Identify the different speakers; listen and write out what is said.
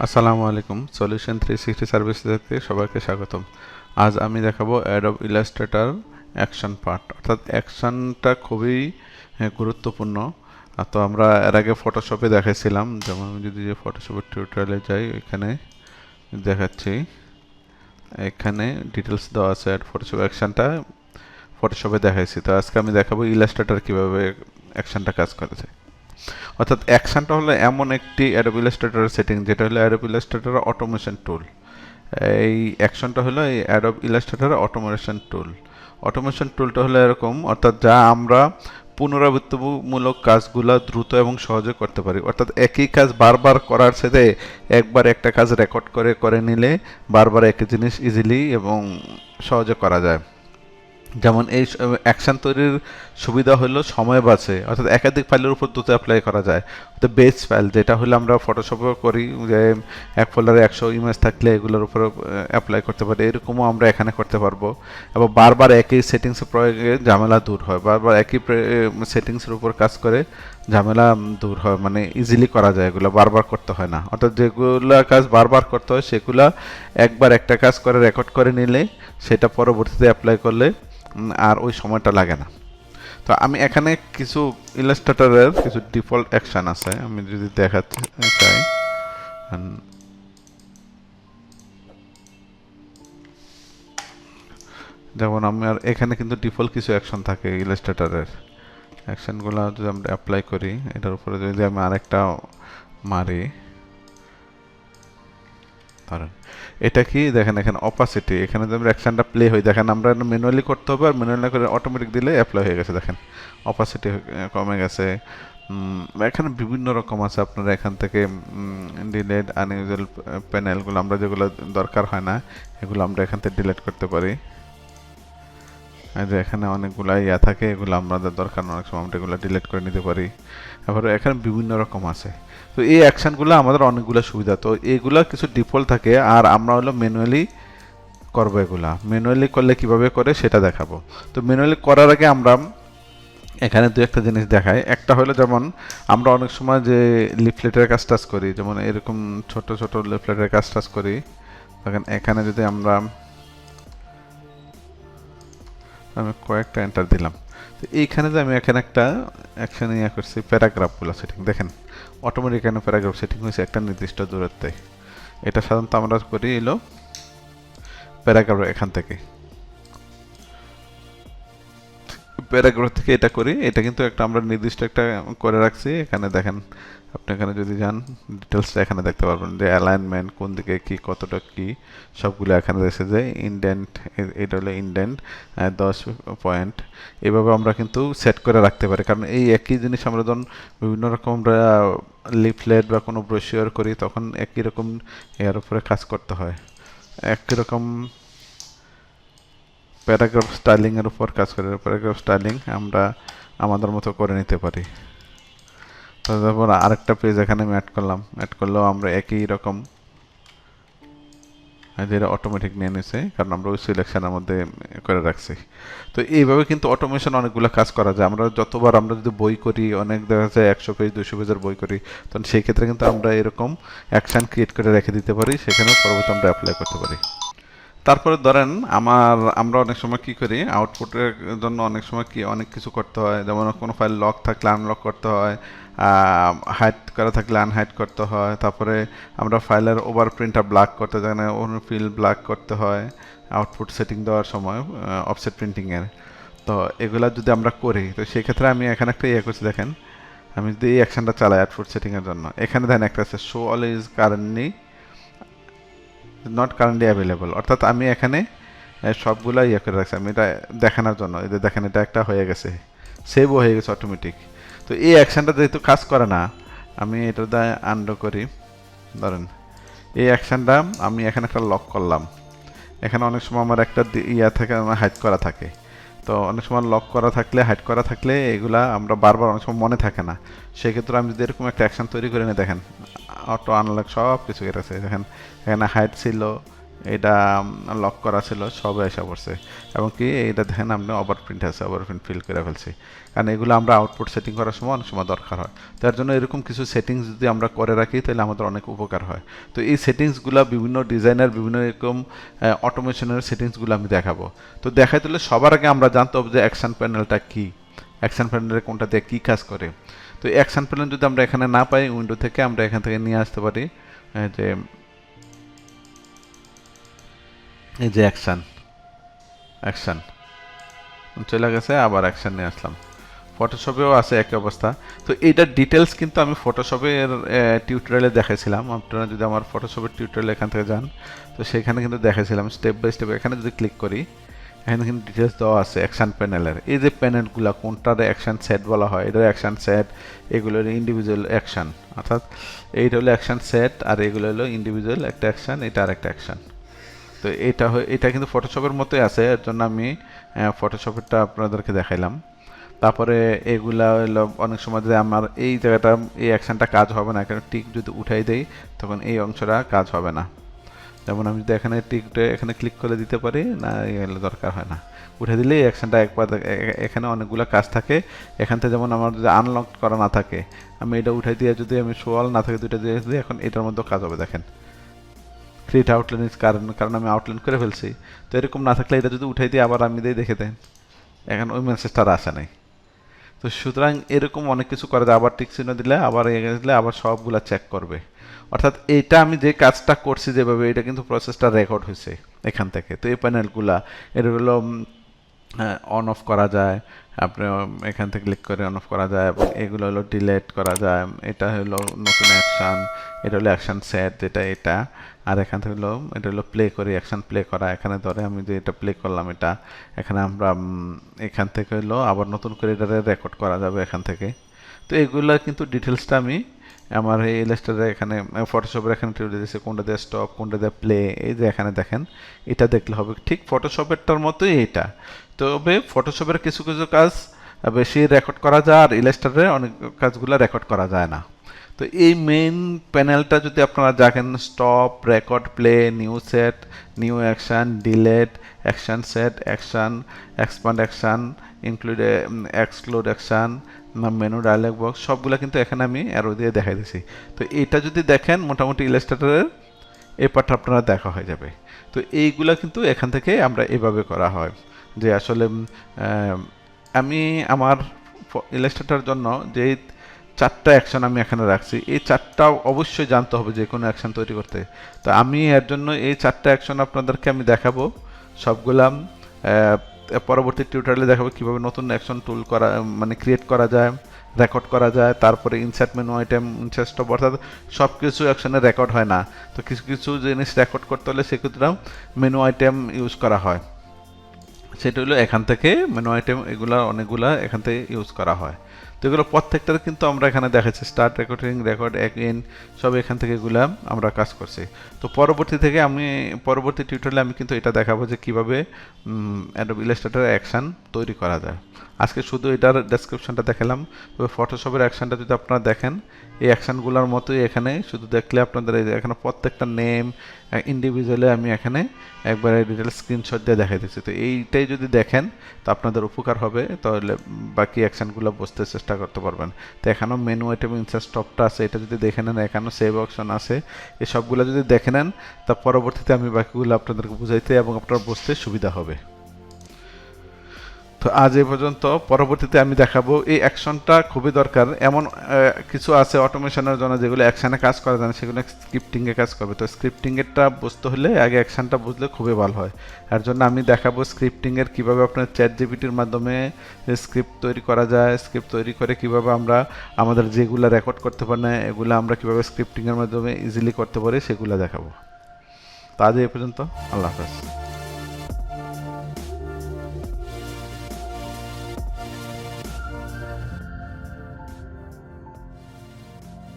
Speaker 1: আসসালামু আলাইকুম, solution 360 service থেকে সবাইকে স্বাগতম। আজ আমি দেখাবো অ্যাডোব ইলাস্ট্রেটর অ্যাকশন পার্ট, অর্থাৎ অ্যাকশনটা খুবই গুরুত্বপূর্ণ। তো আমরা এর আগে ফটোশপে দেখাইছিলাম, যেমন আমি যদি যে ফটোশপের টিউটোরিয়ালে যাই, এখানে দেখাচ্ছি। এখানে ডিটেলস দেওয়া আছে ফটোশপ অ্যাকশনটা ফটোশপে দেখাইছি। তো আজকে আমি দেখাবো ইলাস্ট্রেটর কিভাবে অ্যাকশনটা কাজ করেছে। অর্থাৎ অ্যাকশনটা হলো এমন একটি অ্যাডোব ইলাস্ট্রেটরের সেটিং, যেটা হলো অ্যাডোব ইলাস্ট্রেটরের অটোমেশন টুল। এই অ্যাকশনটা হলো এই অ্যাডোব ইলাস্ট্রেটরের অটোমেশন টুল। অটোমেশন টুলটা হলো এরকম, অর্থাৎ যা আমরা পুনরাবৃত্তিমূলক কাজগুলো দ্রুত এবং সহজে করতে পারি। অর্থাৎ একই কাজ বারবার করার সাথে একবার একটা কাজ রেকর্ড করে করে নিলে বারবার একই জিনিস ইজিলি এবং সহজে করা যায়। যেমন এই অ্যাকশন তৈরির সুবিধা হলো সময় বাঁচে, অর্থাৎ একাধিক ফাইলের উপর দ্রুত অ্যাপ্লাই করা যায়। তো বেস ফাইল যেটা হলো আমরা ফটোশপে করি, যে এক ফোল্ডারে 100 ইমেজ থাকলে এগুলোর উপর অ্যাপ্লাই করতে পারি, এরকমও আমরা এখানে করতে পারবো। এবং বারবার একই সেটিংস প্রয়োগে ঝামেলা দূর হয়, বারবার একই সেটিংসের উপর কাজ করে ঝামেলা দূর হয়, মানে ইজিলি করা যায়, এগুলো বারবার করতে হয় না। অর্থাৎ যেগুলো কাজ বারবার করতে হয় সেগুলা একবার একটা কাজ করে রেকর্ড করে নিলে সেটা পরবর্তীতে অ্যাপ্লাই করলে আর ওই সময়টা লাগে না। তো আমি এখানে কিছু ইলাস্ট্রেটরের কিছু ডিফল্ট অ্যাকশন আছে, আমি যদি দেখাতে চাই। যেমন আমার এখানে কিন্তু ডিফল্ট কিছু অ্যাকশন থাকে ইলাস্ট্রেটরের। অ্যাকশনগুলো যদি আমরা অ্যাপ্লাই করি, এটার উপরে যদি আমি আরেকটা মারি, ধরেন এটা কি দেখেন, এখানে অপাসিটি, এখানে যদি আমরা অ্যাকশনটা প্লে হই, দেখেন আমরা ম্যানুয়ালি করতে হবে, আর ম্যানুয়ালি করে অটোমেটিক দিলে অ্যাপ্লাই হয়ে গেছে। দেখেন অপাসিটি কমে গেছে। এখানে বিভিন্ন রকম আছে, আপনারা এখান থেকে ডিলেট আনইউজুয়াল প্যানেলগুলো আমরা যেগুলো দরকার হয় না এগুলো আমরা এখান থেকে ডিলিট করতে পারি। এই যে এখানে অনেকগুলো ইয়া থাকে, এগুলো আমাদের দরকার না, অনেক সময় আমরা এগুলো ডিলিট করে নিতে পারি। তারপরে এখানে বিভিন্ন রকম আছে। তো এই অ্যাকশনগুলো আমাদের অনেকগুলো সুবিধা, তো এইগুলা কিছু ডিফল্ট থাকে, আর আমরা হলো ম্যানুয়ালি করবো। এগুলা ম্যানুয়ালি করলে কিভাবে করে সেটা দেখাবো। তো ম্যানুয়ালি করার আগে আমরা এখানে দু একটা জিনিস দেখাই। একটা হলো যেমন আমরা অনেক সময় যে লিফলেটের কাজ টাজ করি, যেমন এরকম ছোট ছোট লিফলেটের কাজ টাজ করি, তখন এখানে যদি আমি কয়েকটা এন্টার দিলাম, তো এইখানে যে আমি এখানে একটা অ্যাকশন ইয়ে করছি, প্যারাগ্রাফগুলো সেটিং দেখেন অটোমেটিক এখানে প্যারাগ্রাফ সেটিং হয়েছে একটা নির্দিষ্ট দূরত্বে। এটা সাধারণত আমরা করি এলো প্যারাগ্রাফ, এখান থেকে প্যারাগ্রাফ থেকে এটা করি। এটা কিন্তু একটা আমরা নির্দিষ্ট একটা করে রাখছি। এখানে দেখেন, আপনি এখানে যদি যান ডিটেলসটা এখানে দেখতে পারবেন, যে অ্যালাইনমেন্ট কোন দিকে কি কতটা কি সবগুলো এখানে দেখে যায়। ইনডেন্ট, এটা হলো ইনডেন্ট 10 পয়েন্ট। এভাবে আমরা কিন্তু সেট করে রাখতে পারি, কারণ এই একই জিনিস আমরা যখন বিভিন্ন রকম আমরা লিফলেট বা কোনো ব্রোশিওর করি তখন একই রকম এর উপরে কাজ করতে হয়। একই রকম প্যারাগ্রাফ স্টাইলিং এর উপর কাজ করে, প্যারাগ্রাফ স্টাইলিং আমরা আমাদের মতো করে নিতে পারি। তারপর আরেকটা পেজ এখানে আমি অ্যাড করলাম, অ্যাড করলেও আমরা একই রকম, যেটা অটোমেটিক নিয়ে নিছে, কারণ আমরা ওই সিলেকশনের মধ্যে করে রাখছি। তো এইভাবে কিন্তু অটোমেশন অনেকগুলো কাজ করা যায়। আমরা যতবার আমরা যদি বই করি, অনেক দেখা যায় 100 পেজ 200 পেজের বই করি, তখন সেই ক্ষেত্রে কিন্তু আমরা এরকম অ্যাকশন ক্রিয়েট করে রেখে দিতে পারি, সেখানে পরবর্তী আমরা অ্যাপ্লাই করতে পারি। তারপরে ধরেন আমরা অনেক সময় কি করি, আউটপুটের জন্য অনেক সময় কি অনেক কিছু করতে হয়, যেমন কোনো ফাইল লক থাকলে আনলক করতে হয়, হাইড করা থাকলে আনহাইড করতে হয়। তারপরে আমরা ফাইলের ওভার প্রিন্টটা ব্ল্যাক করতে চাই না, ফিল ব্ল্যাক করতে হয় আউটপুট সেটিং দেওয়ার সময়, অফসেট প্রিন্টিংয়ের। তো এগুলা যদি আমরা করি, তো সেই ক্ষেত্রে আমি এখানে একটা ইয়ে করছি, দেখেন আমি যদি এই অ্যাকশনটা চালাই আউটপুট সেটিংয়ের জন্য, এখানে দেখেন একটা আছে show all is currently not currently available, অর্থাৎ আমি এখানে সবগুলা ইয়ে করে রাখছি আমি এটা দেখানোর জন্য। এই যে দেখেন এটা একটা হয়ে গেছে, সেভও হয়ে গেছে অটোমেটিক। তো এই অ্যাকশনটা যেহেতু কাজ করে না, আমি এটা দিয়ে আনডো করি। ধরেন এই অ্যাকশনটা আমি এখানে একটা লক করলাম, এখানে অনেক সময় আমার একটা ইয়া থাকে, আমার হাইড করা থাকে। তো অনেক সময় লক করা থাকলে, হাইড করা থাকলে এগুলা আমরা বারবার অনেক সময় মনে থাকে না। সেক্ষেত্রে আমি যদি এরকম একটা অ্যাকশন তৈরি করে নিই, দেখেন অটো আনলক সব কিছু গেছে। দেখেন এখানে হাইড ছিল, এটা লক করা ছিল, সবে এসে পড়ছে। এবং কি এটা দেখেন আপনি ওভারপ্রিন্ট আছে, ওভারপ্রিন্ট ফিল করে ফেলছি, কারণ এগুলো আমরা আউটপুট সেটিং করার সময় অনেক সময় দরকার হয়। তার জন্য এরকম কিছু সেটিংস যদি আমরা করে রাখি তাহলে আমাদের অনেক উপকার হয়। তো এই সেটিংসগুলো বিভিন্ন ডিজাইনার বিভিন্ন এরকম অটোমেশনের সেটিংসগুলো আমি দেখাবো। তো দেখাই তাহলে সবার আগে আমরা জানতে হবে যে অ্যাকশন প্যানেলটা কি, অ্যাকশন প্যানেলের কোনটা দিয়ে কী কাজ করে। তো অ্যাকশন প্যানেল যদি আমরা এখানে না পাই, উইন্ডো থেকে আমরা এখান থেকে নিয়ে আসতে পারি যে এই যে অ্যাকশন অ্যাকশন চলে গেছে, আবার অ্যাকশন নিয়ে আসলাম। ফটোশপেও আছে একই অবস্থা। তো এইটার ডিটেলস কিন্তু আমি ফটোশপের টিউটোরিয়ালে দেখাইছিলাম। আপনারা যদি আমার ফটোশপের টিউটোরিয়াল এখান থেকে যান, তো সেখানে কিন্তু দেখাইছিলাম স্টেপ বাই স্টেপ। এখানে যদি ক্লিক করি, এখানে কিন্তু ডিটেলস দেওয়া আছে অ্যাকশন প্যানেলের। এই যে প্যানেলগুলো কোনটার অ্যাকশন সেট বলা হয়, এটার অ্যাকশন সেট, এগুলোর ইন্ডিভিজুয়াল অ্যাকশন, অর্থাৎ এইটা হলো অ্যাকশন সেট আর এগুলো হলো ইন্ডিভিজুয়াল একটা অ্যাকশন, এটা আর একটা অ্যাকশন। তো এটা কিন্তু ফটোশপের মতোই আছে, এর জন্য আমি ফটোশপেরটা আপনাদেরকে দেখাইলাম। তারপরে এগুলা হলো অনেক সময় যদি আমার এই জায়গাটা এই অ্যাকশনটা কাজ হবে না, কারণ টিক যদি উঠাই দেই তখন এই অংশটা কাজ হবে না। যেমন আমি যদি এখানে টিকটা এখানে ক্লিক করে দিতে পারি না, এগুলো দরকার হয় না, উঠে দিলেই অ্যাকশনটা একবার এখানে অনেকগুলো কাজ থাকে। এখান থেকে যেমন আমার যদি আনলক করা না থাকে, আমি এটা উঠাই দিয়ে যদি আমি শোয়াল না থাকে দুইটা দিয়ে দিই, এখন এটার মধ্যে কাজ হবে। দেখেন ক্রিয়েট আউটলাইন ইজ কারণ আমি আউটলাইন করে ফেলছি। তো এরকম না থাকলে এটা যদি উঠাই দিই আবার আমি দিয়ে দেখে দেন, এখন ওই মেসেজটা আর আসে নাই। তো সুতরাং এরকম অনেক কিছু করা যায়। আবার টিক চিহ্ন দিলে আবার এগিয়ে দিলে আবার সবগুলা চেক করবে। অর্থাৎ এটা আমি যে কাজটা করছি যেভাবে, এটা কিন্তু প্রসেসটা রেকর্ড হয়েছে এখান থেকে। তো এই প্যানেলগুলা এগুলো অন অফ করা যায়, আপনি এখান থেকে ক্লিক করে অন অফ করা যায়, এবং এগুলো হলো ডিলেট করা যায়। এটা হলো নতুন অ্যাকশন, এটা হলো অ্যাকশন সেট যেটা এটা। আর এখান থেকে হলো এটা হলো প্লে করি, অ্যাকশন প্লে করা। এখানে ধরে আমি যে এটা প্লে করলাম, এটা এখানে আমরা এখান থেকে হলো আবার নতুন করে এটা রেকর্ড করা যাবে এখান থেকে। তো এগুলো কিন্তু ডিটেলসটা আমি আমার এই ইলাস্ট্রেটরে এখানে ফটোশপের এখানে তুলে দিয়েছে, কোনটা দিয়ে স্টপ কোনটা দিয়ে প্লে। এই যে এখানে দেখেন এটা দেখলে হবে, ঠিক ফটোশপেরটার মতোই এটা। তবে ফটোশপের কিছু কিছু কাজ বেশি রেকর্ড করা যায়, আর ইলাস্ট্রেটরে অনেক কাজগুলো রেকর্ড করা যায় না। তো এই মেইন প্যানেলটা যদি আপনারা দেখেন, stop, record, play, new set, new action, delete, action set, action, expand action, include exclude action, menu dialogue box, সবগুলো কিন্তু এখানে আমি অ্যারো দিয়ে দেখাই দিছি। তো এইটা যদি দেখেন মোটামুটি ইলাস্ট্রেটরের এই পার্টটা আপনারা দেখা হয়ে যাবে। তো এইগুলা কিন্তু এখান থেকে আমরা এভাবে করা হয় যে আসলে আমি আমার ইলাস্ট্রেটরের জন্য যে 4টা অ্যাকশন আমি এখানে রাখছি, এই 4টাও অবশ্যই জানতে হবে যে কোনো অ্যাকশন তৈরি করতে। তো আমি এর জন্য এই 4টা অ্যাকশন আপনাদেরকে আমি দেখাবো সবগুলা। পরবর্তী টিউটোরিয়ালে দেখাবো কীভাবে নতুন অ্যাকশন টুল করা মানে ক্রিয়েট করা যায়, রেকর্ড করা যায়। তারপরে insert menu item, insert stop, অর্থাৎ সব কিছু অ্যাকশনে রেকর্ড হয় না। তো কিছু কিছু জিনিস রেকর্ড করতে হলে সেক্ষেত্রে মেনু আইটেম ইউজ করা হয়। সেটা হলো এখান থেকে মেনু আইটেম, এগুলা অনেকগুলা এখান থেকে ইউজ করা হয়। তো এগুলো প্রত্যেকটার কিন্তু আমরা এখানে দেখাচ্ছি, স্টার্ট, রেকর্ডিং, রেকর্ড, এন, সব এখান থেকে এগুলা আমরা কাজ করছি। তো পরবর্তী টিউটোরিয়ালে আমি কিন্তু এটা দেখাবো যে কীভাবে অ্যাডোব ইলাস্ট্রেটর অ্যাকশন তৈরি করা যায়। আজকে শুধু এটার ডেসক্রিপশনটা দেখালাম। তবে ফটোশপের অ্যাকশনটা যদি আপনারা দেখেন, এই অ্যাকশনগুলোর মতোই এখানে, শুধু দেখলে আপনাদের এই যে এখানে প্রত্যেকটা নেম ইন্ডিভিজুয়ালি আমি এখানে একবারে ডিটেল স্ক্রিনশট দিয়ে দেখাই দিচ্ছি। তো এইটাই যদি দেখেন তো আপনাদের উপকার হবে, তাহলে বাকি অ্যাকশনগুলো বুঝতে চেষ্টা করতে পারবেন। তো এখানেও মেনু আইটেম, ইনসার্ট স্টপটা আছে, এটা যদি দেখে নেন, এখানেও সেভ অপশন আছে। এই সবগুলো যদি দেখে নেন, তা পরবর্তীতে আমি বাকিগুলো আপনাদেরকে বুঝাইতে এবং আপনারা বুঝতে সুবিধা হবে। তো আজ এই পর্যন্ত। পরবর্তীতে আমি দেখাবো এই অ্যাকশনটা খুবই দরকার। এমন কিছু আছে অটোমেশনের জন্য যেগুলো অ্যাকশনে কাজ করা যায় না, সেগুলো স্ক্রিপ্টিংয়ে কাজ করবে। তো স্ক্রিপ্টিংয়েরটা বুঝতে হলে আগে অ্যাকশনটা বুঝলে খুবই ভালো হয়। এর জন্য আমি দেখাবো স্ক্রিপ্টিংয়ের কীভাবে আপনার চ্যাট জিপিটির মাধ্যমে স্ক্রিপ্ট তৈরি করা যায়, স্ক্রিপ্ট তৈরি করে কীভাবে আমরা আমাদের যেগুলো রেকর্ড করতে পারি না এগুলো আমরা কীভাবে স্ক্রিপ্টিংয়ের মাধ্যমে ইজিলি করতে পারি সেগুলো দেখাবো। তো আজ এই পর্যন্ত। আল্লাহ হাফেজ।